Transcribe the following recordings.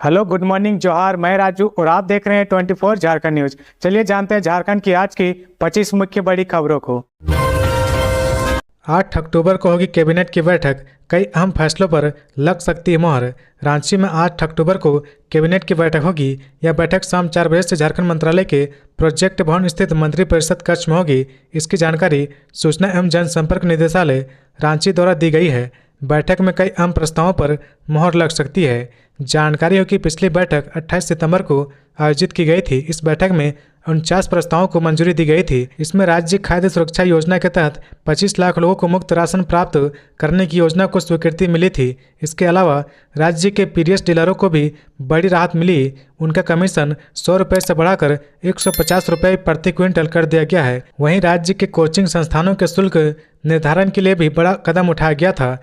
Hello, good morning, जोहार। मैं राजू और आप देख रहे हैं 24 झारखंड न्यूज। चलिए जानते हैं झारखंड की आज की 25 मुख्य बड़ी खबरों को। 8 अक्टूबर को होगी कैबिनेट की बैठक, कई अहम फैसलों पर लग सकती है मोहर। रांची में 8 अक्टूबर को कैबिनेट की बैठक होगी। यह बैठक शाम 4 बजे से झारखंड मंत्रालय के प्रोजेक्ट भवन स्थित मंत्रिपरिषद कक्ष में होगी। इसकी जानकारी सूचना एवं जनसंपर्क निदेशालय रांची द्वारा दी गई है। बैठक में कई अहम प्रस्तावों पर मोहर लग सकती है। जानकारी हो कि पिछली बैठक 28 सितंबर को आयोजित की गई थी। इस बैठक में 49 प्रस्तावों को मंजूरी दी गई थी। इसमें राज्य खाद्य सुरक्षा योजना के तहत 25 लाख लोगों को मुफ्त राशन प्राप्त करने की योजना को स्वीकृति मिली थी। इसके अलावा राज्य के पीडीएस डीलरों को भी बड़ी राहत मिली। उनका कमीशन 100 रुपये से बढ़ाकर 150 रुपये प्रति क्विंटल कर दिया गया है। वहीं राज्य के कोचिंग संस्थानों के शुल्क निर्धारण के लिए भी बड़ा कदम उठाया गया था।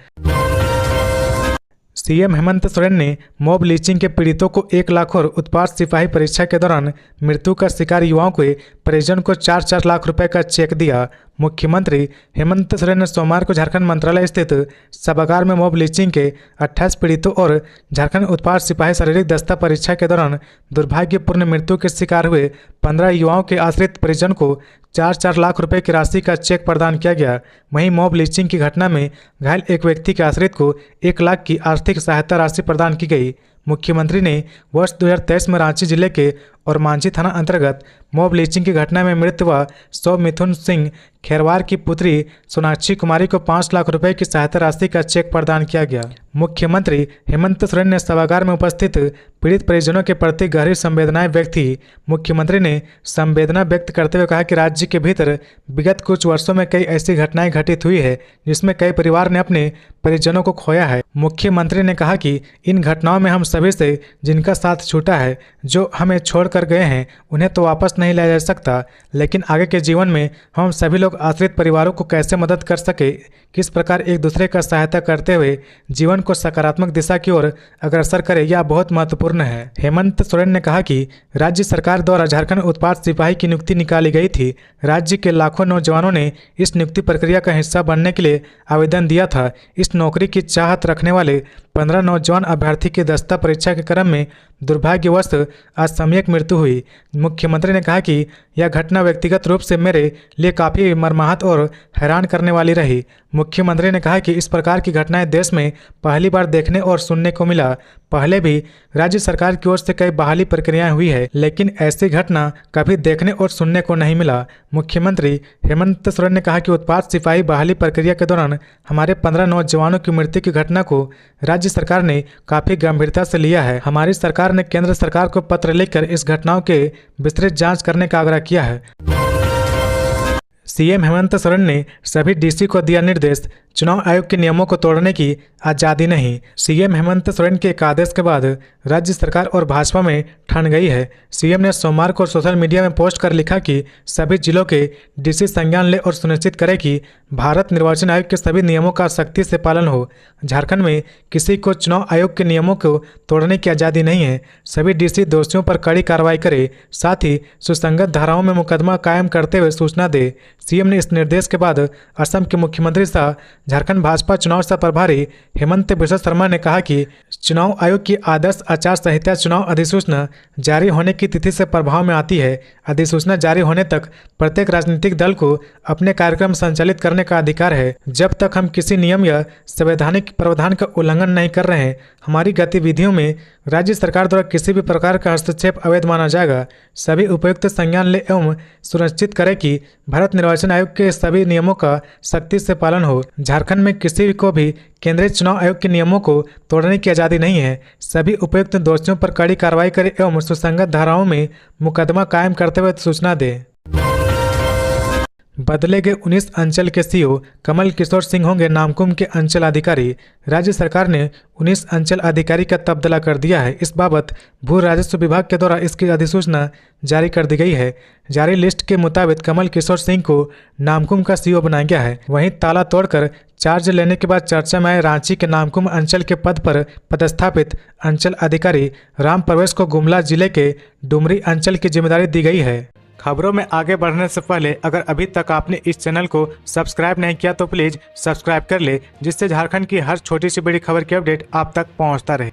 सीएम हेमंत सोरेन ने मॉब लिंचिंग के पीड़ितों को 1 लाख और उत्पाद सिपाही परीक्षा के दौरान मृत्यु का शिकार युवाओं के परिजन को 4-4 लाख रुपए का चेक दिया। मुख्यमंत्री हेमंत सोरेन ने सोमवार को झारखंड मंत्रालय स्थित सभागार में मॉब लिंचिंग के 28 पीड़ितों और झारखंड उत्पाद सिपाही शारीरिक दस्ता परीक्षा के दौरान दुर्भाग्यपूर्ण मृत्यु के शिकार हुए 15 युवाओं के आश्रित परिजन को 4-4 लाख रुपए की राशि का चेक प्रदान किया गया। वहीं मॉब लिंचिंग की घटना में घायल एक व्यक्ति के आश्रित को 1 लाख की आर्थिक सहायता राशि प्रदान की गई। मुख्यमंत्री ने वर्ष 2023 में रांची जिले के और मांझी थाना अंतर्गत मॉब लिंचिंग की घटना में मृत हुआ मिथुन सिंह खेरवार की पुत्री सोनाक्षी कुमारी को 5 लाख रुपए की सहायता राशि का चेक प्रदान किया गया। मुख्यमंत्री हेमंत सोरेन ने सभागार में उपस्थित पीड़ित परिजनों के प्रति गहरी संवेदनाएं व्यक्त की। मुख्यमंत्री ने संवेदना व्यक्त करते हुए कहा कि राज्य के भीतर विगत कुछ वर्षों में कई ऐसी घटनाएं घटित हुई है जिसमें कई परिवार ने अपने परिजनों को खोया है। मुख्यमंत्री ने कहा कि इन घटनाओं में हम सभी से जिनका साथ छूटा है, जो हमें छोड़ कर गए हैं, उन्हें तो वापस नहीं लाया जा सकता, लेकिन आगे के जीवन में हम सभी लोग आश्रित परिवारों को कैसे मदद कर सके, किस प्रकार एक दूसरे का सहायता करते हुए जीवन को सकारात्मक दिशा की ओर अग्रसर करे, यह बहुत महत्वपूर्ण है। हेमंत सोरेन ने कहा कि राज्य सरकार द्वारा झारखंड उत्पाद सिपाही की नियुक्ति निकाली गई थी। राज्य के लाखों नौजवानों ने इस नियुक्ति प्रक्रिया का हिस्सा बनने के लिए आवेदन दिया था। इस नौकरी की चाहत रखने वाले 15 नौजवान अभ्यर्थी की दस्ता परीक्षा के क्रम में दुर्भाग्यवश असामयिक मृत्यु हुई। मुख्यमंत्री ने कहा कि यह घटना व्यक्तिगत रूप से मेरे लिए काफ़ी मर्माहत और हैरान करने वाली रही। मुख्यमंत्री ने कहा कि इस प्रकार की घटनाएं देश में पहली बार देखने और सुनने को मिला। पहले भी राज्य सरकार की ओर से कई बहाली प्रक्रियाएं हुई है, लेकिन ऐसी घटना कभी देखने और सुनने को नहीं मिला। मुख्यमंत्री हेमंत सोरेन ने कहा कि उत्पाद सिपाही बहाली प्रक्रिया के दौरान हमारे 15 नौजवानों की मृत्यु की घटना को राज्य सरकार ने काफ़ी गंभीरता से लिया है। हमारी सरकार ने केंद्र सरकार को पत्र लिखकर इस घटनाओं के विस्तृत जांच करने का आग्रह किया है। सीएम हेमंत सोरेन ने सभी डीसी को दिया निर्देश, चुनाव आयोग के नियमों को तोड़ने की आज़ादी नहीं। सीएम हेमंत सोरेन के एक आदेश के बाद राज्य सरकार और भाजपा में ठन गई है। सीएम ने सोमवार को सोशल मीडिया में पोस्ट कर लिखा कि सभी जिलों के डीसी संज्ञान ले और सुनिश्चित करें कि भारत निर्वाचन आयोग के सभी नियमों का सख्ती से पालन हो। झारखंड में किसी को चुनाव आयोग के नियमों को तोड़ने की आज़ादी नहीं है। सभी डीसी दोषियों पर कड़ी कार्रवाई करे, साथ ही सुसंगत धाराओं में मुकदमा कायम करते हुए सूचना दे। सीएम ने इस निर्देश के बाद असम के मुख्यमंत्री सह झारखंड भाजपा चुनाव सह प्रभारी हेमंत बिस्वा शर्मा ने कहा कि चुनाव आयोग की आदर्श आचार संहिता चुनाव अधिसूचना जारी होने की तिथि से प्रभाव में आती है। अधिसूचना जारी होने तक प्रत्येक राजनीतिक दल को अपने कार्यक्रम संचालित करने का अधिकार है। जब तक हम किसी नियम या संवैधानिक प्रावधान का उल्लंघन नहीं कर रहे हैं, हमारी गतिविधियों में राज्य सरकार द्वारा किसी भी प्रकार का हस्तक्षेप अवैध माना जाएगा। सभी उपयुक्त संज्ञान ले एवं सुनिश्चित करें कि भारत निर्वाचन आयोग के सभी नियमों का सख्ती से पालन हो। झारखंड में किसी को भी केंद्रीय चुनाव आयोग के नियमों को तोड़ने की आज़ादी नहीं है। सभी उपयुक्त दोषियों पर कड़ी कार्रवाई करें एवं सुसंगत धाराओं में मुकदमा कायम करते हुए सूचना दें। बदले गए 19 अंचल के सीओ कमल किशोर सिंह होंगे नामकुम के अंचल अधिकारी। राज्य सरकार ने 19 अंचल अधिकारी का तबादला कर दिया है। इस बाबत भू राजस्व विभाग के द्वारा इसकी अधिसूचना जारी कर दी गई है। जारी लिस्ट के मुताबिक कमल किशोर सिंह को नामकुम का सीओ बनाया गया है। वहीं ताला तोड़कर चार्ज लेने के बाद चर्चा में आए रांची के नामकुम अंचल के पद पर पदस्थापित अंचल अधिकारी राम प्रवेश को गुमला जिले के डुमरी अंचल की जिम्मेदारी दी गई है। खबरों में आगे बढ़ने से पहले अगर अभी तक आपने इस चैनल को सब्सक्राइब नहीं किया तो प्लीज सब्सक्राइब कर ले, जिससे झारखंड की हर छोटी सी बड़ी खबर की अपडेट आप तक पहुंचता रहे।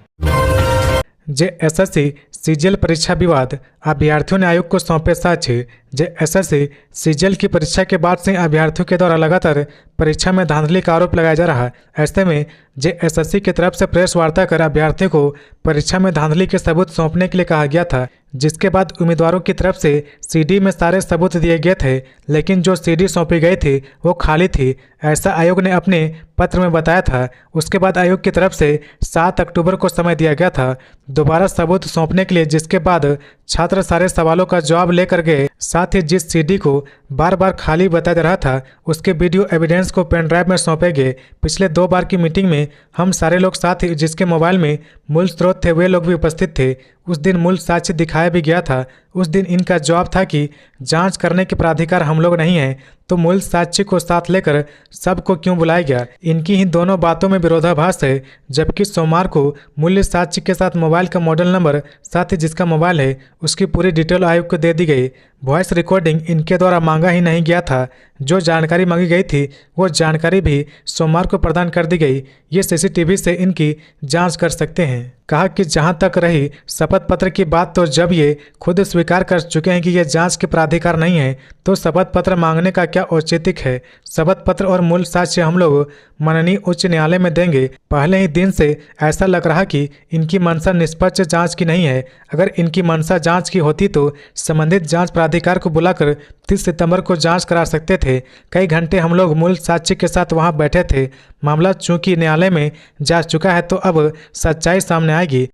जेएसएससी सीजीएल परीक्षा विवाद, अभ्यर्थियों ने आयोग को सौंपे साक्ष्य। जेएसएससी सीजीएल की परीक्षा के बाद से अभ्यर्थियों के द्वारा लगातार परीक्षा में धांधली का आरोप लगाया जा रहा है। ऐसे में जेएसएससी की तरफ से प्रेस वार्ता कर अभ्यर्थियों को परीक्षा में धांधली के सबूत सौंपने के लिए कहा गया था, जिसके बाद उम्मीदवारों की तरफ से सीडी में सारे सबूत दिए गए थे, लेकिन जो सीडी सौंपी गई थी वो खाली थी, ऐसा आयोग ने अपने पत्र में बताया था। उसके बाद आयोग की तरफ से 7 अक्टूबर को समय दिया गया था दोबारा सबूत सौंपने के लिए, जिसके बाद छात्र सारे सवालों का जवाब लेकर गए। साथ ही जिस सीडी को बार बार खाली बताया जा रहा था उसके वीडियो एविडेंस को पेन ड्राइव में सौंपे गए। पिछले 2 बार की मीटिंग में हम सारे लोग साथ ही जिसके मोबाइल में मूल स्रोत थे वे लोग भी उपस्थित थे। उस दिन मूल साक्ष्य दिखाया भी गया था। उस दिन इनका जवाब था कि जांच करने के प्राधिकार हम लोग नहीं हैं, तो मूल साक्ष्य को साथ लेकर सबको क्यों बुलाया गया। इनकी ही दोनों बातों में विरोधाभास है। जबकि सोमवार को मूल्य साक्ष्य के साथ मोबाइल का मॉडल नंबर, साथ ही जिसका मोबाइल है उसकी पूरी डिटेल आयोग को दे दी गई। वॉइस रिकॉर्डिंग इनके द्वारा मांगा ही नहीं गया था। जो जानकारी मांगी गई थी वो जानकारी भी सोमवार को प्रदान कर दी गई। ये सीसीटीवी से इनकी जांच कर सकते हैं। कहा कि जहां तक रही शपथ पत्र की बात, तो जब ये खुद स्वीकार कर चुके हैं कि ये जांच के प्राधिकार नहीं है, तो शपथ पत्र मांगने का क्या औचित्य है। शपथ पत्र और मूल साक्ष्य हम लोग माननीय उच्च न्यायालय में देंगे। पहले ही दिन से ऐसा लग रहा कि इनकी मंशा निष्पक्ष जांच की नहीं है। अगर इनकी मंशा जांच की होती तो संबंधित जांच प्राधिकार को बुलाकर 30 सितंबर को जांच करा सकते थे। कई घंटे हम लोग मूल साक्ष्य के साथ वहां बैठे थे। मामला चूंकि न्यायालय में जा चुका है तो अब सच्चाई सामने आएगी।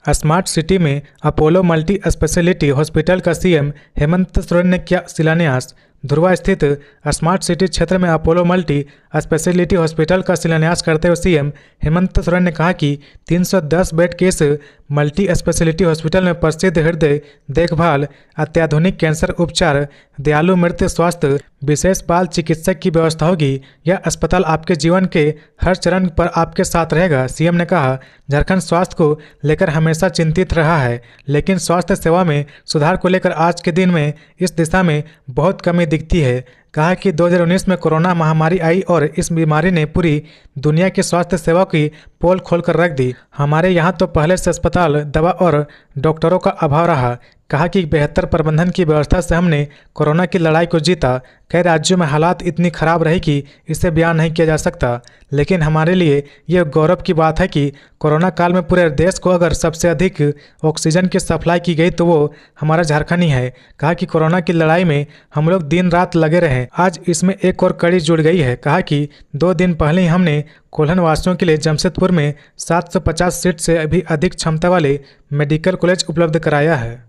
स्मार्ट सिटी में अपोलो मल्टी स्पेशलिटी हॉस्पिटल का सीएम हेमंत सोरेन ने किया शिलान्यास। धुरवा स्थित स्मार्ट सिटी क्षेत्र में अपोलो मल्टी स्पेशलिटी हॉस्पिटल का शिलान्यास करते हुए सीएम हेमंत सोरेन ने कहा कि 310 बेड के इस मल्टी स्पेशलिटी हॉस्पिटल में प्रसिद्ध हृदय देखभाल, अत्याधुनिक कैंसर उपचार, दयालु मृत्यु स्वास्थ्य, विशेष बाल चिकित्सक की व्यवस्था होगी। यह अस्पताल आपके जीवन के हर चरण पर आपके साथ रहेगा। सीएम ने कहा, झारखंड स्वास्थ्य को लेकर हमेशा चिंतित रहा है, लेकिन स्वास्थ्य सेवा में सुधार को लेकर आज के दिन में इस दिशा में बहुत कमी दिखती है। कहा कि 2019 में कोरोना महामारी आई और इस बीमारी ने पूरी दुनिया की स्वास्थ्य सेवा की पोल खोलकर रख दी। हमारे यहाँ तो पहले से अस्पताल, दवा और डॉक्टरों का अभाव रहा। कहा कि बेहतर प्रबंधन की व्यवस्था से हमने कोरोना की लड़ाई को जीता। कई राज्यों में हालात इतनी खराब रही कि इसे बयान नहीं किया जा सकता, लेकिन हमारे लिए यह गौरव की बात है कि कोरोना काल में पूरे देश को अगर सबसे अधिक ऑक्सीजन की सप्लाई की गई तो वो हमारा झारखंड ही है। कहा कि कोरोना की लड़ाई में हम लोग दिन रात लगे रहे, आज इसमें एक और कड़ी जुड़ गई है। कहा कि 2 दिन पहले ही हमने कोल्हन वासियों के लिए जमशेदपुर में 750 सीट से भी अधिक क्षमता वाले मेडिकल कॉलेज उपलब्ध कराया है।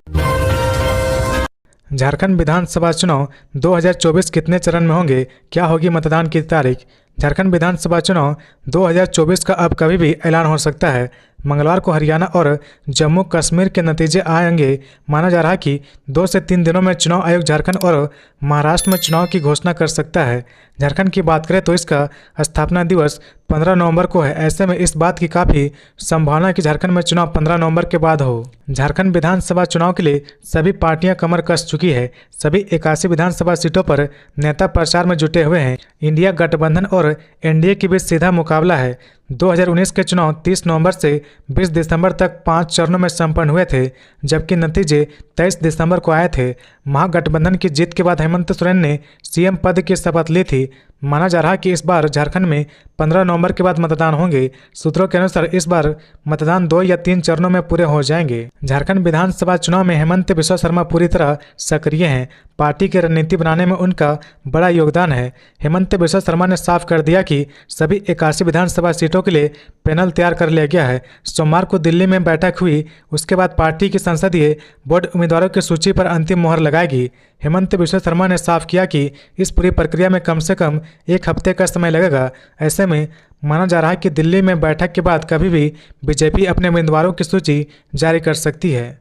झारखंड विधानसभा चुनाव 2024 कितने चरण में होंगे, क्या होगी मतदान की तारीख। झारखंड विधानसभा चुनाव 2024 का अब कभी भी ऐलान हो सकता है। मंगलवार को हरियाणा और जम्मू कश्मीर के नतीजे आएंगे। माना जा रहा है कि 2 से 3 दिनों में चुनाव आयोग झारखंड और महाराष्ट्र में चुनाव की घोषणा कर सकता है। झारखंड की बात करें तो इसका स्थापना दिवस 15 नवंबर को है। ऐसे में इस बात की काफ़ी संभावना है कि झारखंड में चुनाव 15 नवंबर के बाद हो। झारखंड विधानसभा चुनाव के लिए सभी पार्टियां कमर कस चुकी है। सभी 81 विधानसभा सीटों पर नेता प्रचार में जुटे हुए हैं। इंडिया गठबंधन और एनडीए के बीच सीधा मुकाबला है। 2019 के चुनाव 30 नवंबर से 20 दिसंबर तक 5 चरणों में संपन्न हुए थे, जबकि नतीजे 23 दिसंबर को आए थे। महागठबंधन की जीत के बाद हेमंत सोरेन ने सीएम पद की शपथ ली थी। माना जा रहा है कि इस बार झारखंड में 15 नवंबर के बाद मतदान होंगे। सूत्रों के अनुसार इस बार मतदान 2 या 3 चरणों में पूरे हो जाएंगे। झारखंड विधानसभा चुनाव में हेमंत बिस्वा शर्मा पूरी तरह सक्रिय हैं। पार्टी की रणनीति बनाने में उनका बड़ा योगदान है। हेमंत बिस्वा शर्मा ने साफ कर दिया कि सभी 81 विधानसभा सीटों के लिए पैनल तैयार कर लिया गया है। सोमवार को दिल्ली में बैठक हुई, उसके बाद पार्टी की संसदीय बोर्ड उम्मीदवारों की सूची पर अंतिम मोहर लगाएगी। हेमंत बिस्वा शर्मा ने साफ किया कि इस पूरी प्रक्रिया में कम से कम 1 हफ्ते का समय लगेगा। ऐसे में माना जा रहा है कि दिल्ली में बैठक के बाद कभी भी बीजेपी अपने उम्मीदवारों की सूची जारी कर सकती है।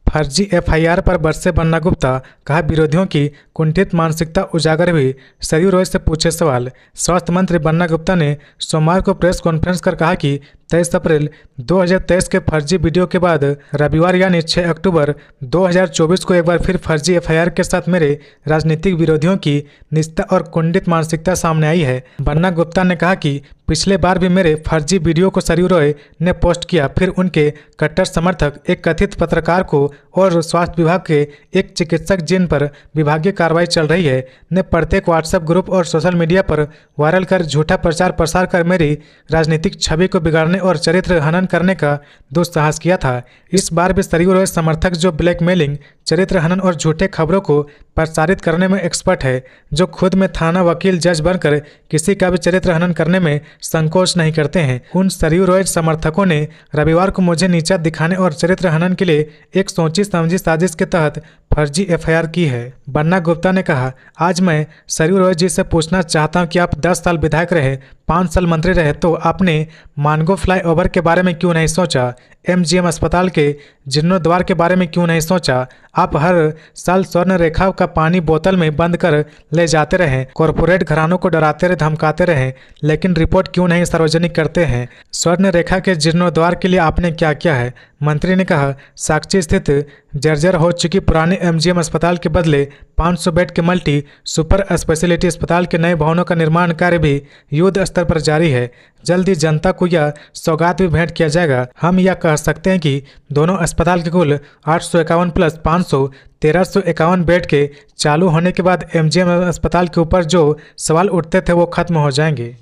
फर्जी एफआईआर पर बरसे बन्ना गुप्ता, कहा विरोधियों की कुंठित मानसिकता उजागर हुई। सरयू रोज से पूछे सवाल। स्वास्थ्य मंत्री बन्ना गुप्ता ने सोमवार को प्रेस कॉन्फ्रेंस कर कहा कि 23 अप्रैल 2023 के फर्जी वीडियो के बाद रविवार यानी 6 अक्टूबर 2024 को एक बार फिर फर्जी एफआईआर के साथ मेरे राजनीतिक विरोधियों की निष्ठा और कुंठित मानसिकता सामने आई है। बन्ना गुप्ता ने कहा कि पिछले बार भी मेरे फर्जी वीडियो को सरयू रॉय ने पोस्ट किया। फिर उनके कट्टर समर्थक एक कथित पत्रकार को और स्वास्थ्य विभाग के एक चिकित्सक जिन पर विभागीय कार्रवाई चल रही है ने प्रत्येक व्हाट्सएप ग्रुप और सोशल मीडिया पर वायरल कर झूठा प्रचार प्रसार कर मेरी राजनीतिक छवि को बिगाड़ने और चरित्र हनन करने का दुस्साहस किया था। इस बार भी सरयू रॉय समर्थक जो ब्लैकमेलिंग, चरित्र हनन और झूठे खबरों को प्रसारित करने में एक्सपर्ट है, जो खुद में थाना वकील जज बनकर किसी का भी चरित्र हनन करने में संकोच नहीं करते हैं, उन सरयू रॉय समर्थकों ने रविवार को मुझे नीचा दिखाने और चरित्र हनन के लिए एक सोची समझी साजिश के तहत फर्जी एफआईआर की है। बन्ना गुप्ता ने कहा, आज मैं सरयू रॉय जी से पूछना चाहता हूं कि आप 10 साल विधायक रहे, 5 साल मंत्री रहे, तो आपने मानगो फ्लाईओवर के बारे में क्यों नहीं सोचा? एमजीएम अस्पताल के जीर्णोद्वार के बारे में क्यों नहीं सोचा? आप हर साल स्वर्ण रेखा का पानी बोतल में बंद कर ले जाते रहे, कॉरपोरेट घरानों को डराते रहे, धमकाते रहे, लेकिन रिपोर्ट क्यों नहीं सार्वजनिक करते हैं? स्वर्ण रेखा के जीर्णोद्वार के लिए आपने क्या किया है? मंत्री ने कहा, साक्षी स्थित जर्जर हो चुकी पुराने एमजीएम अस्पताल के बदले 500 बेड के मल्टी सुपर स्पेशलिटी अस्पताल के नए भवनों का निर्माण कार्य भी युद्ध स्तर पर जारी है। जल्द ही जनता को यह सौगात भी भेंट किया जाएगा। हम यह कह सकते हैं कि दोनों अस्पताल के कुल 851 प्लस 500 1351 बेड के चालू होने के बाद एमजीएम अस्पताल के ऊपर जो सवाल उठते थे वो खत्म हो जाएंगे।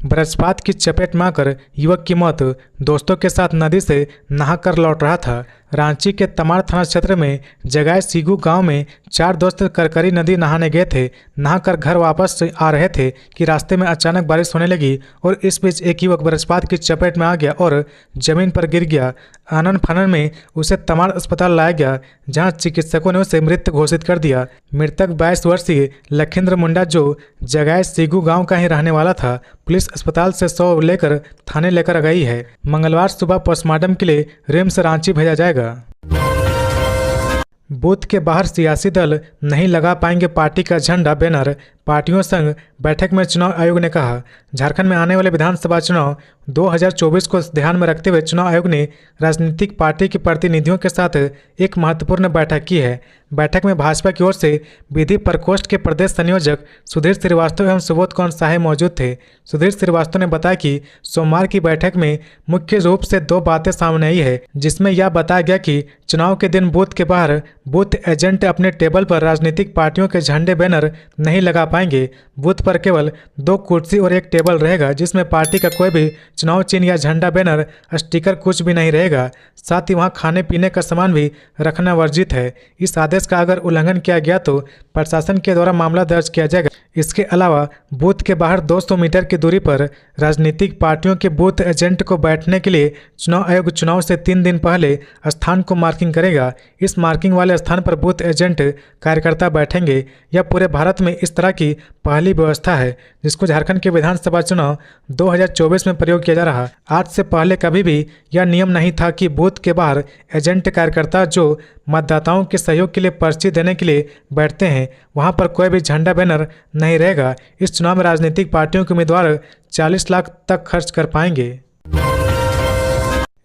वज्रपात की चपेट में आकर युवक की मौत। दोस्तों के साथ नदी से नहाकर लौट रहा था। रांची के तमाड़ थाना क्षेत्र में जगाए सीगू गांव में 4 दोस्त करकरी नदी नहाने गए थे। नहाकर घर वापस आ रहे थे कि रास्ते में अचानक बारिश होने लगी और इस बीच एक युवक वज्रपात की चपेट में आ गया और जमीन पर गिर गया। आनन फानन में उसे तमाड़ अस्पताल लाया गया, जहां चिकित्सकों ने उसे मृत घोषित कर दिया। मृतक 22 वर्षीय लखिंद्र मुंडा जो जगाए सीगू गांव का ही रहने वाला था। पुलिस अस्पताल से शव लेकर थाने लेकर गई है। मंगलवार सुबह पोस्टमार्टम के लिए रिम्स रांची भेजा जाएगा। बूथ के बाहर सियासी दल नहीं लगा पाएंगे पार्टी का झंडा, बैनर। पार्टियों संग बैठक में चुनाव आयोग ने कहा, झारखंड में आने वाले विधानसभा चुनाव 2024 को ध्यान में रखते हुए चुनाव आयोग ने राजनीतिक पार्टी के प्रतिनिधियों के साथ एक महत्वपूर्ण बैठक की है। बैठक में भाजपा की ओर से विधि प्रकोष्ठ के प्रदेश संयोजक सुधीर श्रीवास्तव एवं सुबोध कौर साहे मौजूद थे। सुधीर श्रीवास्तव ने बताया कि सोमवार की बैठक में मुख्य रूप से 2 बातें सामने आई है, जिसमें यह बताया गया कि चुनाव के दिन बूथ के बाहर बूथ एजेंट अपने टेबल पर राजनीतिक पार्टियों के झंडे, बैनर नहीं लगा पाएंगे। बूथ पर केवल 2 कुर्सी और एक टेबल रहेगा, जिसमें पार्टी का कोई भी चुनाव चिन्ह या झंडा, बैनर, स्टिकर कुछ भी नहीं रहेगा। साथ ही वहां खाने पीने का सामान भी रखना वर्जित है। इस आदेश का अगर उल्लंघन किया गया तो प्रशासन के द्वारा मामला दर्ज किया जाएगा। इसके अलावा बूथ के बाहर 200 मीटर की दूरी पर राजनीतिक पार्टियों के बूथ एजेंट को बैठने के लिए चुनाव आयोग चुनाव से 3 दिन पहले स्थान को मार्किंग करेगा। इस मार्किंग वाले स्थान पर बूथ एजेंट कार्यकर्ता बैठेंगे। यह पूरे भारत में इस तरह की पहली व्यवस्था है, जिसको झारखंड के विधानसभा चुनाव 2024 में प्रयोग किया जा रहा। आज से पहले कभी भी यह नियम नहीं था कि बूथ के बाहर एजेंट कार्यकर्ता जो मतदाताओं के सहयोग के लिए पर्ची देने के लिए बैठते हैं, वहां पर कोई भी झंडा, बैनर नहीं रहेगा। इस चुनाव में राजनीतिक पार्टियों के उम्मीदवार 40 लाख तक खर्च कर पाएंगे।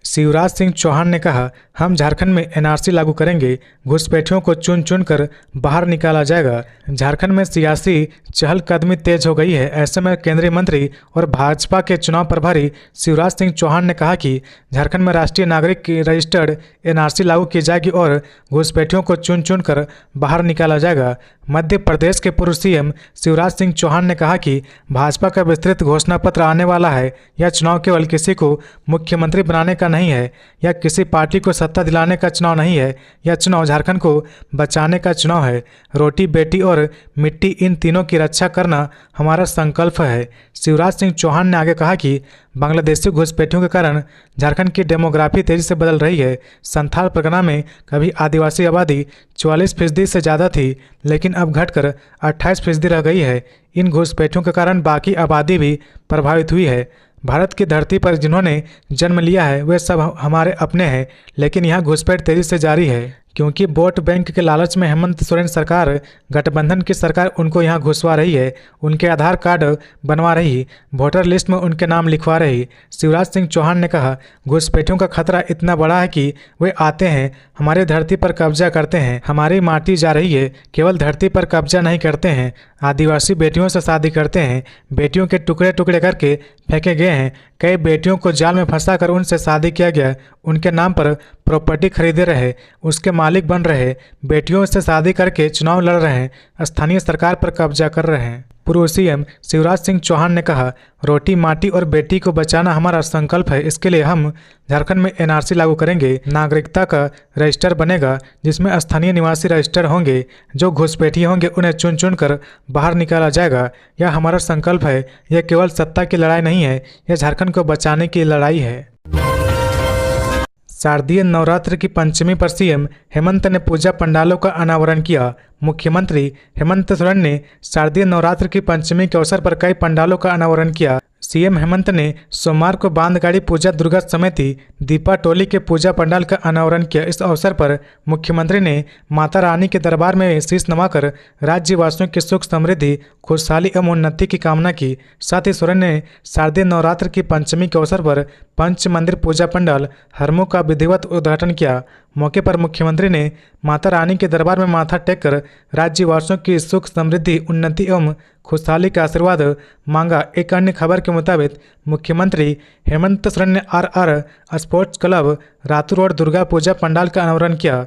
शिवराज सिंह चौहान ने कहा, हम झारखंड में एनआरसी लागू करेंगे, घुसपैठियों को चुन चुन कर बाहर निकाला जाएगा। झारखंड में सियासी चहलकदमी तेज हो गई है। ऐसे में केंद्रीय मंत्री और भाजपा के चुनाव प्रभारी शिवराज सिंह चौहान ने कहा कि झारखंड में राष्ट्रीय नागरिक रजिस्टर्ड एनआरसी लागू की जाएगी और घुसपैठियों को चुन चुन कर बाहर निकाला जाएगा। मध्य प्रदेश के पूर्व सीएम शिवराज सिंह चौहान ने कहा कि भाजपा का विस्तृत घोषणा पत्र आने वाला है। यह चुनाव केवल किसी को मुख्यमंत्री बनाने का नहीं है, यह किसी पार्टी को सत्ता दिलाने का चुनाव नहीं है। यह चुनाव झारखंड को बचाने का चुनाव है। रोटी, बेटी और मिट्टी, इन तीनों की रक्षा करना हमारा संकल्प है। शिवराज सिंह चौहान ने आगे कहा कि बांग्लादेशी घुसपैठियों के कारण झारखंड की डेमोग्राफी तेजी से बदल रही है। संथाल परगना में कभी आदिवासी आबादी 44% से ज़्यादा थी, लेकिन अब घटकर 28% रह गई है। इन घुसपैठियों के कारण बाकी आबादी भी प्रभावित हुई है। भारत की धरती पर जिन्होंने जन्म लिया है वे सब हमारे अपने हैं, लेकिन यहाँ घुसपैठ तेजी से जारी है। क्योंकि वोट बैंक के लालच में हेमंत सोरेन सरकार, गठबंधन की सरकार उनको यहां घुसवा रही है, उनके आधार कार्ड बनवा रही, वोटर लिस्ट में उनके नाम लिखवा रही। शिवराज सिंह चौहान ने कहा, घुसपैठियों का खतरा इतना बड़ा है कि वे आते हैं, हमारी धरती पर कब्जा करते हैं, हमारी माटी जा रही है। केवल धरती पर कब्जा नहीं करते हैं, आदिवासी बेटियों से शादी करते हैं, बेटियों के टुकड़े टुकड़े करके फेंके गए हैं, कई बेटियों को जाल में फंसाकर उनसे शादी किया गया, उनके नाम पर प्रॉपर्टी खरीदे रहे, उसके मालिक बन रहे, बेटियों से शादी करके चुनाव लड़ रहे हैं, स्थानीय सरकार पर कब्जा कर रहे हैं। पूर्व सीएम शिवराज सिंह चौहान ने कहा, रोटी माटी और बेटी को बचाना हमारा संकल्प है। इसके लिए हम झारखंड में एनआरसी लागू करेंगे, नागरिकता का रजिस्टर बनेगा जिसमें स्थानीय निवासी रजिस्टर होंगे, जो घुसपैठी होंगे उन्हें चुन चुन कर बाहर निकाला जाएगा। यह हमारा संकल्प है। यह केवल सत्ता की लड़ाई नहीं है, यह झारखंड को बचाने की लड़ाई है। शारदीय नवरात्र की पंचमी पर सीएम हेमंत ने पूजा पंडालों का अनावरण किया। मुख्यमंत्री हेमंत सोरेन ने शारदीय नवरात्र की पंचमी के अवसर पर कई पंडालों का अनावरण किया। सीएम हेमंत ने सोमवार को बांधगाड़ी पूजा दुर्गा समिति दीपा टोली के पूजा पंडाल का अनावरण किया। इस अवसर पर मुख्यमंत्री ने माता रानी के दरबार में शीश नवाकर राज्यवासियों की सुख समृद्धि, खुशहाली एवं उन्नति की कामना की। साथ ही सोरेन ने शारदीय नवरात्र की पंचमी के अवसर पर पंच मंदिर पूजा पंडाल हरमों का विधिवत उद्घाटन किया। मौके पर मुख्यमंत्री ने माता रानी के दरबार में माथा टेककर राज्यवासियों की सुख समृद्धि, उन्नति एवं खुशहाली का आशीर्वाद मांगा। एक अन्य खबर के मुताबिक मुख्यमंत्री हेमंत सोरेन ने R sports club Ratu road Durga Puja pandal का अनावरण किया।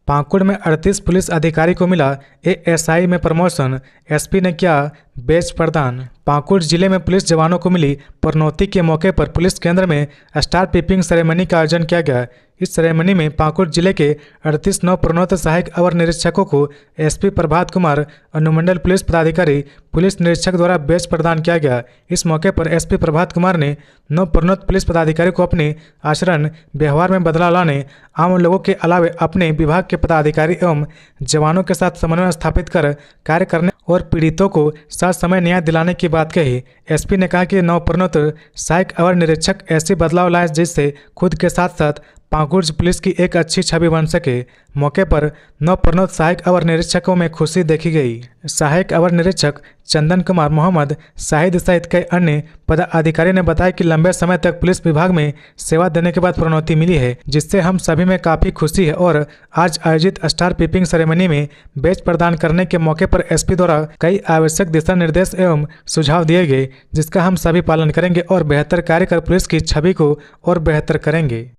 पाकुड़ में 38 पुलिस अधिकारी को मिला एएसआई में प्रमोशन, एसपी ने किया बेच प्रदान। पाकुड़ जिले में पुलिस जवानों को मिली प्रोन्नति के मौके पर पुलिस केंद्र में स्टार पिपिंग सेरेमनी का आयोजन किया गया। इस सेरेमनी में पाकुड़ जिले के 38 नवप्रोन्नत सहायक अवर निरीक्षकों को एसपी प्रभात कुमार, अनुमंडल पुलिस पदाधिकारी, पुलिस निरीक्षक द्वारा बेच प्रदान किया गया। इस मौके पर एसपी प्रभात कुमार ने नवप्रोन्नत पुलिस पदाधिकारी को अपने आचरण व्यवहार में बदलाव लाने, आम लोगों के अलावे अपने विभाग के पदाधिकारी एवं जवानों के साथ समन्वय स्थापित कर कार्य करने और पीड़ितों को साथ समय न्याय दिलाने की बात कही। एसपी ने कहा कि नवप्रोन्नत सहायक अवर निरीक्षक ऐसे बदलाव लाए जिससे खुद के साथ साथ पाकुड़ पुलिस की एक अच्छी छवि बन सके। मौके पर नवप्रोन्नत सहायक अवर निरीक्षकों में खुशी देखी गई। सहायक अवर निरीक्षक चंदन कुमार, मोहम्मद शाहिद सहित कई अन्य पदाधिकारी ने बताया कि लंबे समय तक पुलिस विभाग में सेवा देने के बाद प्रोन्नति मिली है, जिससे हम सभी में काफ़ी खुशी है। और आज आयोजित स्टार पिपिंग सेरेमनी में बेच प्रदान करने के मौके पर एसपी द्वारा कई आवश्यक दिशा निर्देश एवं सुझाव दिए गए, जिसका हम सभी पालन करेंगे और बेहतर कार्य कर पुलिस की छवि को और बेहतर करेंगे।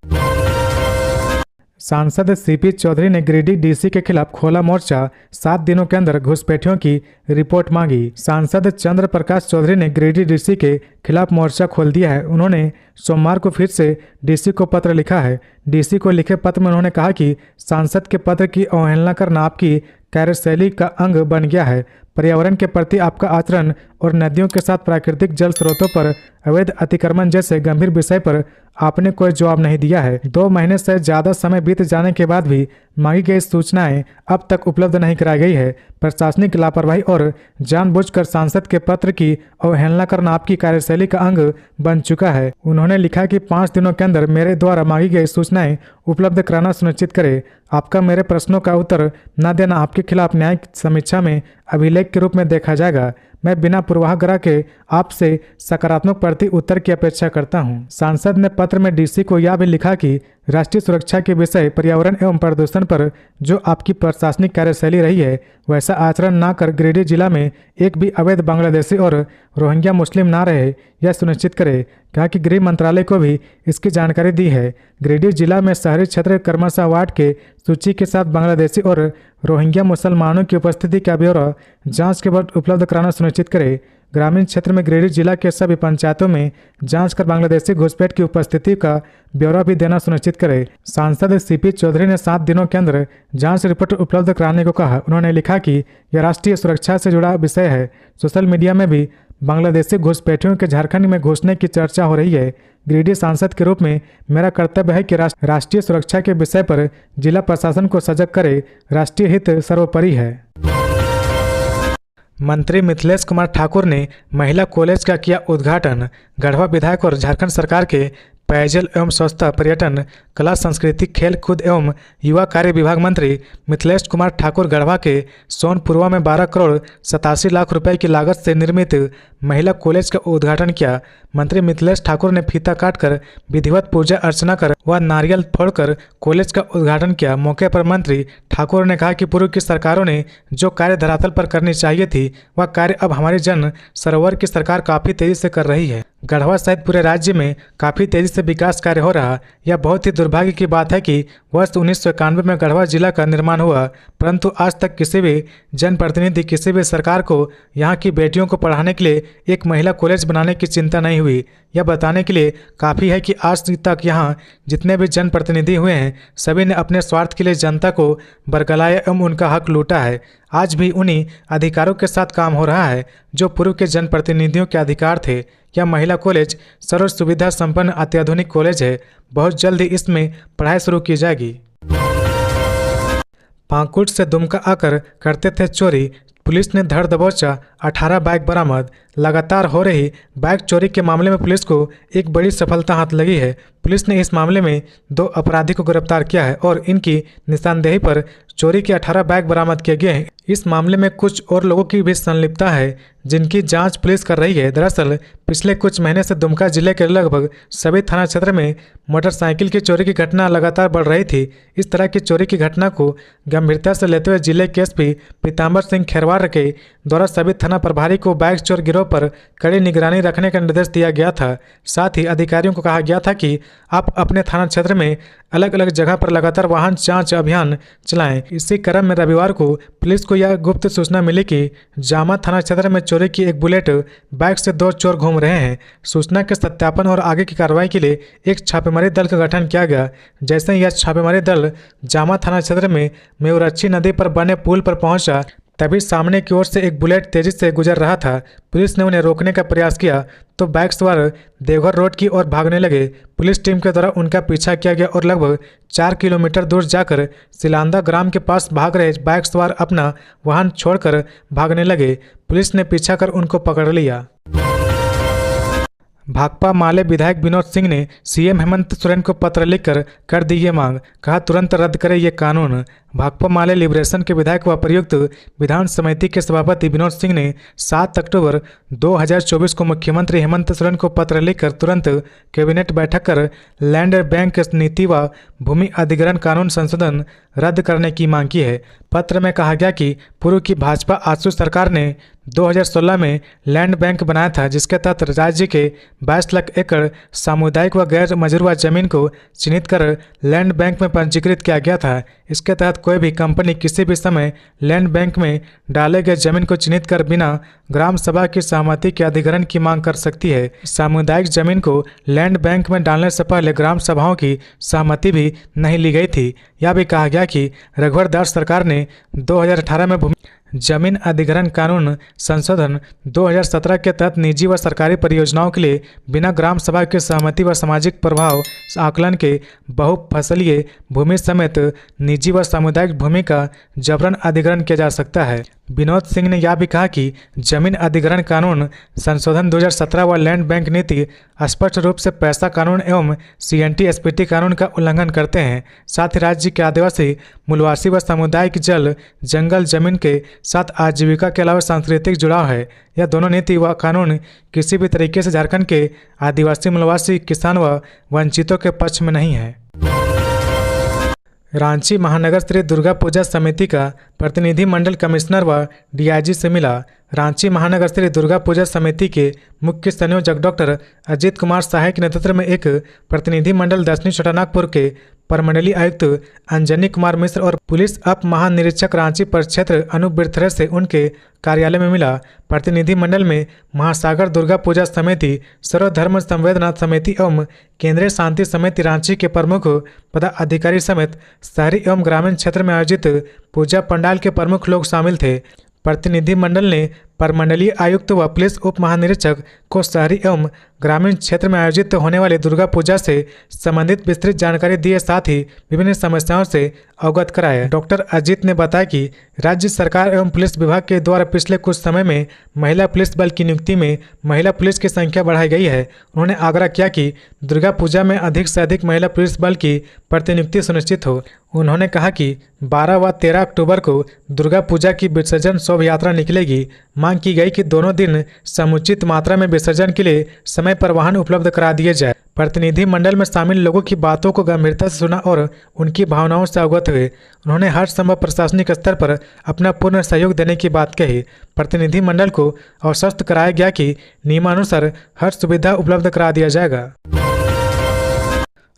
सांसद सीपी चौधरी ने गिरिडीह डीसी के खिलाफ खोला मोर्चा, 7 दिनों के अंदर घुसपैठियों की रिपोर्ट मांगी। सांसद चंद्र प्रकाश चौधरी ने गिरिडीह डीसी के खिलाफ मोर्चा खोल दिया है। उन्होंने सोमवार को फिर से डीसी को पत्र लिखा है। डीसी को लिखे पत्र में उन्होंने कहा कि सांसद के पत्र की अवहेलना करना आपकी कार्यशैली का अंग बन गया है। पर्यावरण के प्रति आपका आचरण और नदियों के साथ प्राकृतिक जल स्रोतों पर अवैध अतिक्रमण जैसे गंभीर विषय पर आपने कोई जवाब नहीं दिया है। 2 महीने से ज़्यादा समय बीत जाने के बाद भी मांगी गई सूचनाएं अब तक उपलब्ध नहीं कराई गई है। प्रशासनिक लापरवाही और जानबूझकर सांसद के पत्र की अवहेलना करना आपकी कार्यशैली का अंग बन चुका है। उन्होंने लिखा कि 5 दिनों के अंदर मेरे द्वारा मांगी गई सूचनाएं उपलब्ध कराना सुनिश्चित करें। आपका मेरे प्रश्नों का उत्तर न देना आपके खिलाफ न्यायिक समीक्षा में अभिलेख के रूप में देखा जाएगा। मैं बिना पूर्वाग्रह के आपसे सकारात्मक प्रति उत्तर की अपेक्षा करता हूं। सांसद ने पत्र में डीसी को यह भी लिखा कि राष्ट्रीय सुरक्षा के विषय, पर्यावरण एवं प्रदूषण पर जो आपकी प्रशासनिक कार्यशैली रही है, वैसा आचरण न कर गिरिडीह जिला में एक भी अवैध बांग्लादेशी और रोहिंग्या मुस्लिम ना रहे, यह सुनिश्चित करे। कहा कि गृह मंत्रालय को भी इसकी जानकारी दी है। गिरिडीह जिला में शहरी क्षेत्र क्रमशः वार्ड के सूची के साथ बांग्लादेशी और रोहिंग्या मुसलमानों की उपस्थिति का ब्यौरा जांच के बाद उपलब्ध कराना सुनिश्चित करे। ग्रामीण क्षेत्र में गिरिडीह जिला के सभी पंचायतों में जांच कर बांग्लादेशी घुसपैठ की उपस्थिति का ब्यौरा भी देना सुनिश्चित करे। सांसद सीपी चौधरी ने 7 दिनों के अंदर जांच रिपोर्ट उपलब्ध कराने को कहा। उन्होंने लिखा कि यह राष्ट्रीय सुरक्षा से जुड़ा विषय है। सोशल मीडिया में भी बांग्लादेशी घुसपैठियों के झारखंड में घुसने की चर्चा हो रही है। गिरिडीह सांसद के रूप में मेरा कर्तव्य है कि राष्ट्रीय सुरक्षा के विषय पर जिला प्रशासन को सजग करे। राष्ट्रीय हित सर्वोपरि है। मंत्री मिथिलेश कुमार ठाकुर ने महिला कॉलेज का किया उद्घाटन। गढ़वा विधायक और झारखंड सरकार के पेयजल एवं स्वच्छता, पर्यटन, कला संस्कृति, खेल कूद एवं युवा कार्य विभाग मंत्री मिथिलेश कुमार ठाकुर गढ़वा के सोनपुरवा में 12 करोड़ 87 लाख रुपए की लागत से निर्मित महिला कॉलेज का उद्घाटन किया। मंत्री मिथिलेश ठाकुर ने फीता काटकर विधिवत पूजा अर्चना कर व नारियल फोड़कर कॉलेज का उद्घाटन किया। मौके पर मंत्री ठाकुर ने कहा कि पूर्व की सरकारों ने जो कार्य धरातल पर करनी चाहिए थी वह कार्य अब हमारी जन सरोवर की सरकार काफी तेजी से कर रही है। गढ़वा सहित पूरे राज्य में काफी तेजी से विकास कार्य हो रहा। यह बहुत ही दुर्भाग्य की बात है कि वर्ष 1991 में गढ़वा जिला का निर्माण हुआ, परंतु आज तक किसी भी जनप्रतिनिधि, किसी भी सरकार को यहाँ की बेटियों को पढ़ाने के लिए एक महिला कॉलेज बनाने की चिंता नहीं हुई। यह बताने के लिए काफ़ी है कि आज तक यहाँ जितने भी जनप्रतिनिधि हुए हैं सभी ने अपने स्वार्थ के लिए जनता को बरगलाया एवं उनका हक लूटा है। आज भी उन्हीं अधिकारों के साथ काम हो रहा है जो पूर्व के जनप्रतिनिधियों के अधिकार थे। यह महिला कॉलेज सर्व सुविधा संपन्न अत्याधुनिक कॉलेज है। बहुत जल्द ही इसमें पढ़ाई शुरू की जाएगी। पाकुड़ से दुमका आकर करते थे चोरी, पुलिस ने धर दबोचा, 18 बाइक बरामद। लगातार हो रही बाइक चोरी के मामले में पुलिस को एक बड़ी सफलता हाथ लगी है। पुलिस ने इस मामले में 2 अपराधी को गिरफ्तार किया है और इनकी निशानदेही पर चोरी के 18 बाइक बरामद किए गए हैं। इस मामले में कुछ और लोगों की भी संलिप्तता है जिनकी जांच पुलिस कर रही है। दरअसल पिछले कुछ महीने से दुमका जिले के लगभग सभी थाना क्षेत्र में मोटरसाइकिल की चोरी की घटना लगातार बढ़ रही थी। इस तरह की चोरी की घटना को गंभीरता से लेते हुए जिले के एसपी पीताम्बर सिंह खेरवार के द्वारा सभी थाना प्रभारी को बाइक चोर गिरोह पर कड़ी निगरानी रखने का निर्देश दिया गया था। साथ ही अधिकारियों को कहा गया था कि आप अपने थाना क्षेत्र में अलग अलग जगह पर लगातार वाहन जांच अभियान चलाएं। इसी क्रम में रविवार को पुलिस को यह गुप्त सूचना मिली कि जामा थाना क्षेत्र में चोरी की एक बुलेट बाइक से 2 चोर घूम रहे हैं। सूचना के सत्यापन और आगे की कार्रवाई के लिए एक छापेमारी दल का गठन किया गया। जैसे ही यह छापेमारी दल जामा थाना क्षेत्र में मेउरच्छी नदी पर बने पुल पर पहुंचा तभी सामने की ओर से एक बुलेट तेजी से गुजर रहा था। पुलिस ने उन्हें रोकने का प्रयास किया तो बाइक सवार देवघर रोड की ओर भागने लगे। पुलिस टीम के द्वारा उनका पीछा किया गया और लगभग 4 किलोमीटर दूर जाकर सिलांदा ग्राम के पास भाग रहे बाइक सवार अपना वाहन छोड़कर भागने लगे। पुलिस ने पीछा कर उनको पकड़ लिया। भाकपा माले विधायक विनोद सिंह ने सीएम हेमंत सोरेन को पत्र लिखकर कर दी ये मांग, कहा तुरंत रद्द करें ये कानून। भाकपा माले लिबरेशन के विधायक व प्रयुक्त विधान समिति के सभापति विनोद सिंह ने 7 अक्टूबर 2024 को मुख्यमंत्री हेमंत सोरेन को पत्र लिखकर तुरंत कैबिनेट बैठक कर लैंड बैंक नीति व भूमि अधिग्रहण कानून संशोधन रद्द करने की मांग की है। पत्र में कहा गया कि पूर्व की भाजपा आजसू सरकार ने 2016 में लैंड बैंक बनाया था जिसके तहत राज्य के 22 लाख एकड़ सामुदायिक व गैर मजरूआ जमीन को चिन्हित कर लैंड बैंक में पंजीकृत किया गया था। इसके तहत कोई भी कंपनी किसी भी समय लैंड बैंक में डाले गए जमीन को चिन्हित कर बिना ग्राम सभा की सहमति के अधिग्रहण की मांग कर सकती है। सामुदायिक जमीन को लैंड बैंक में डालने से पहले ग्राम सभाओं की सहमति भी नहीं ली गई थी। यह भी कहा गया कि रघुवर दास सरकार ने 2018 में भूमि जमीन अधिग्रहण कानून संशोधन 2017 के तहत निजी व सरकारी परियोजनाओं के लिए बिना ग्राम सभा की सहमति व सामाजिक प्रभाव आकलन के बहुफसलीय भूमि समेत निजी व सामुदायिक भूमि का जबरन अधिग्रहण किया जा सकता है। विनोद सिंह ने यह भी कहा कि जमीन अधिग्रहण कानून संशोधन 2017 व लैंड बैंक नीति स्पष्ट रूप से पैसा कानून एवं CNT SPT कानून का उल्लंघन करते हैं। साथ ही राज्य के आदिवासी, मूलवासी व सामुदायिक जल जंगल जमीन के साथ आजीविका के अलावा सांस्कृतिक जुड़ाव है। यह दोनों नीति व कानून किसी भी तरीके से झारखंड के आदिवासी, मूलवासी, किसान व वंचितों के पक्ष में नहीं है। रांची महानगर श्री दुर्गा पूजा समिति का प्रतिनिधि मंडल कमिश्नर व DIG से मिला। रांची महानगर श्री दुर्गा पूजा समिति के मुख्य संयोजक डॉक्टर अजीत कुमार साहे के नेतृत्व में एक प्रतिनिधि मंडल दक्षिणी छोटानागपुर के प्रमंडलीय आयुक्त अंजनी कुमार मिश्र और पुलिस अप महानिरीक्षक रांची परिक्षेत्र अनूप बिरथरे से उनके कार्यालय में मिला। प्रतिनिधि मंडल में महासागर दुर्गा पूजा समिति, सर्वधर्म संवेदना समिति एवं केंद्रीय शांति समिति रांची के प्रमुख पदाधिकारी समेत शहरी एवं ग्रामीण क्षेत्र में आयोजित पूजा पंडाल के प्रमुख लोग शामिल थे। प्रतिनिधि मंडल ने प्रमंडलीय आयुक्त व पुलिस उप महानिरीक्षक को शहरी एवं ग्रामीण क्षेत्र में आयोजित होने वाली दुर्गा पूजा से संबंधित विस्तृत जानकारी दिए, साथ ही विभिन्न समस्याओं से अवगत कराया। डॉक्टर अजीत ने बताया कि राज्य सरकार एवं पुलिस विभाग के द्वारा पिछले कुछ समय में महिला पुलिस बल की नियुक्ति में महिला पुलिस की संख्या बढ़ाई गई है। उन्होंने आग्रह किया कि दुर्गा पूजा में अधिक से अधिक महिला पुलिस बल की प्रतिनियुक्ति सुनिश्चित हो। उन्होंने कहा कि 12 व 13 अक्टूबर को दुर्गा पूजा की विसर्जन शोभा यात्रा निकलेगी। मांग की गई कि दोनों दिन समुचित मात्रा में विसर्जन के लिए समय पर वाहन उपलब्ध करा दिए जाए। प्रतिनिधि मंडल में शामिल लोगों की बातों को गंभीरता से सुना और उनकी भावनाओं से अवगत हुए। उन्होंने हर संभव प्रशासनिक स्तर पर अपना पूर्ण सहयोग देने की बात कही। प्रतिनिधि मंडल को आश्वस्त कराया गया कि नियमानुसार हर सुविधा उपलब्ध करा दिया जाएगा।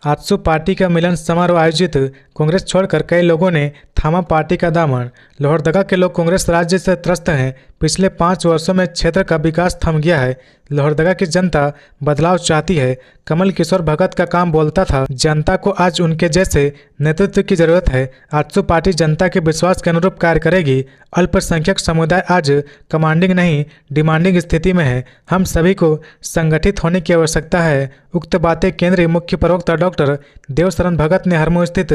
आजसू पार्टी का मिलन समारोह आयोजित, कांग्रेस छोड़कर कई लोगों ने थामा पार्टी का दामन। लोहरदगा के लोग कांग्रेस राज्य से त्रस्त हैं। पिछले 5 वर्षों में क्षेत्र का विकास थम गया है। लोहरदगा की जनता बदलाव चाहती है। कमल किशोर भगत का काम बोलता था, जनता को आज उनके जैसे नेतृत्व की जरूरत है। आजसू पार्टी जनता के विश्वास के अनुरूप कार्य करेगी। अल्पसंख्यक समुदाय आज कमांडिंग नहीं डिमांडिंग स्थिति में है। हम सभी को संगठित होने की आवश्यकता है। उक्त बातें केंद्रीय मुख्य प्रवक्ता डॉक्टर देवशरण भगत ने हरमू स्थित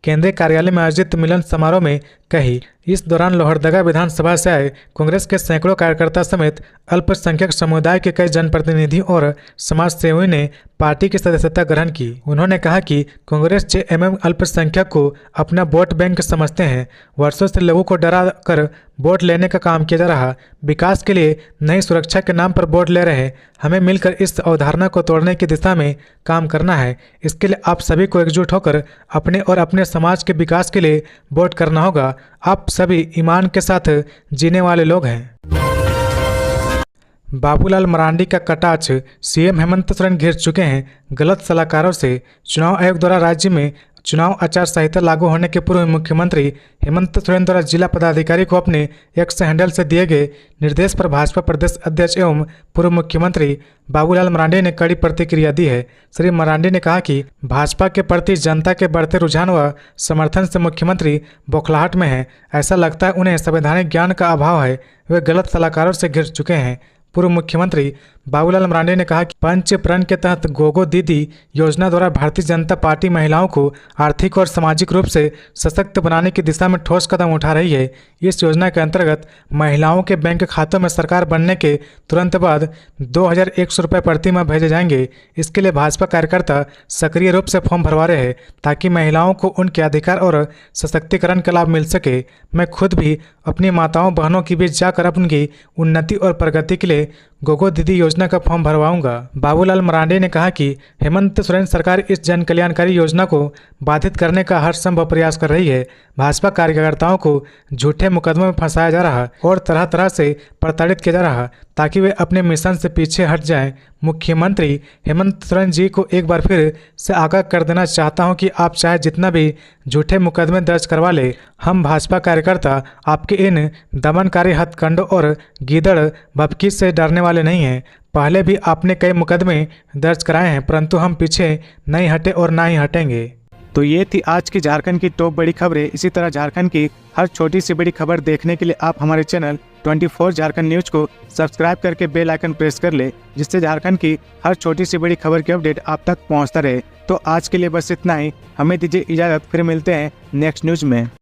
केंद्रीय कार्यालय में आयोजित मिलन समारोह में कही। इस दौरान लोहरदगा विधानसभा से आए कांग्रेस के सैकड़ों कार्यकर्ता समेत अल्पसंख्यक समुदाय के कई जनप्रतिनिधि और समाज सेवियों ने पार्टी की सदस्यता ग्रहण की। उन्होंने कहा कि कांग्रेस जेएमएम अल्पसंख्यक को अपना वोट बैंक समझते हैं। वर्षों से लोगों को डरा कर वोट लेने का काम किया जा रहा। विकास के लिए नई सुरक्षा के नाम पर वोट ले रहे। हमें मिलकर इस अवधारणा को तोड़ने की दिशा में काम करना है। इसके लिए आप सभी को एकजुट होकर अपने और अपने समाज के विकास के लिए वोट करना होगा। आप सभी ईमान के साथ जीने वाले लोग हैं। बाबूलाल मरांडी का कटाक्ष, सीएम हेमंत सोरेन घिर चुके हैं गलत सलाहकारों से। चुनाव आयोग द्वारा राज्य में चुनाव आचार संहिता लागू होने के पूर्व मुख्यमंत्री हेमंत सोरेन द्वारा जिला पदाधिकारी को अपने एक्स हैंडल से दिए गए निर्देश पर भाजपा प्रदेश अध्यक्ष एवं पूर्व मुख्यमंत्री बाबूलाल मरांडी ने कड़ी प्रतिक्रिया दी है। श्री मरांडी ने कहा कि भाजपा के प्रति जनता के बढ़ते रुझान व समर्थन से मुख्यमंत्री बौखलाहट में है। ऐसा लगता है उन्हें संवैधानिक ज्ञान का अभाव है। वे गलत सलाहकारों से घिर चुके हैं। पूर्व मुख्यमंत्री बाबूलाल मरांडी ने कहा कि पंच प्रण के तहत गोगो दीदी योजना द्वारा भारतीय जनता पार्टी महिलाओं को आर्थिक और सामाजिक रूप से सशक्त बनाने की दिशा में ठोस कदम उठा रही है। इस योजना के अंतर्गत महिलाओं के बैंक खातों में सरकार बनने के तुरंत बाद 2100 रुपये प्रति माह भेजे जाएंगे। इसके लिए भाजपा कार्यकर्ता सक्रिय रूप से फॉर्म भरवा रहे हैं ताकि महिलाओं को उनके अधिकार और सशक्तिकरण का लाभ मिल सके। मैं खुद भी अपनी माताओं बहनों के बीच जाकर उनकी उन्नति और प्रगति के लिए गोगो दीदी योजना का फॉर्म भरवाऊंगा। बाबूलाल मरांडी ने कहा कि हेमंत सोरेन सरकार इस जन कल्याणकारी योजना को बाधित करने का हर संभव प्रयास कर रही है। भाजपा कार्यकर्ताओं को झूठे मुकदमों में फंसाया जा रहा और तरह तरह से प्रताड़ित किया जा रहा ताकि वे अपने मिशन से पीछे हट जाएं। मुख्यमंत्री हेमंत सोरेन जी को एक बार फिर से आगाह कर देना चाहता हूं कि आप चाहे जितना भी झूठे मुकदमे दर्ज करवा ले, हम भाजपा कार्यकर्ता आपके इन दमनकारी हथकंडों और गीदड़ भभकी से डरने वाले नहीं हैं। पहले भी आपने कई मुकदमे दर्ज कराए हैं, परंतु हम पीछे नहीं हटे और ना ही हटेंगे। तो ये थी आज की झारखंड की टॉप बड़ी खबरें। इसी तरह झारखंड की हर छोटी सी बड़ी खबर देखने के लिए आप हमारे चैनल 24 झारखंड न्यूज को सब्सक्राइब करके बेल आइकन प्रेस कर ले, जिससे झारखंड की हर छोटी सी बड़ी खबर की अपडेट आप तक पहुंचता रहे। तो आज के लिए बस इतना ही। हमें दीजिए इजाजत, फिर मिलते हैं नेक्स्ट न्यूज में।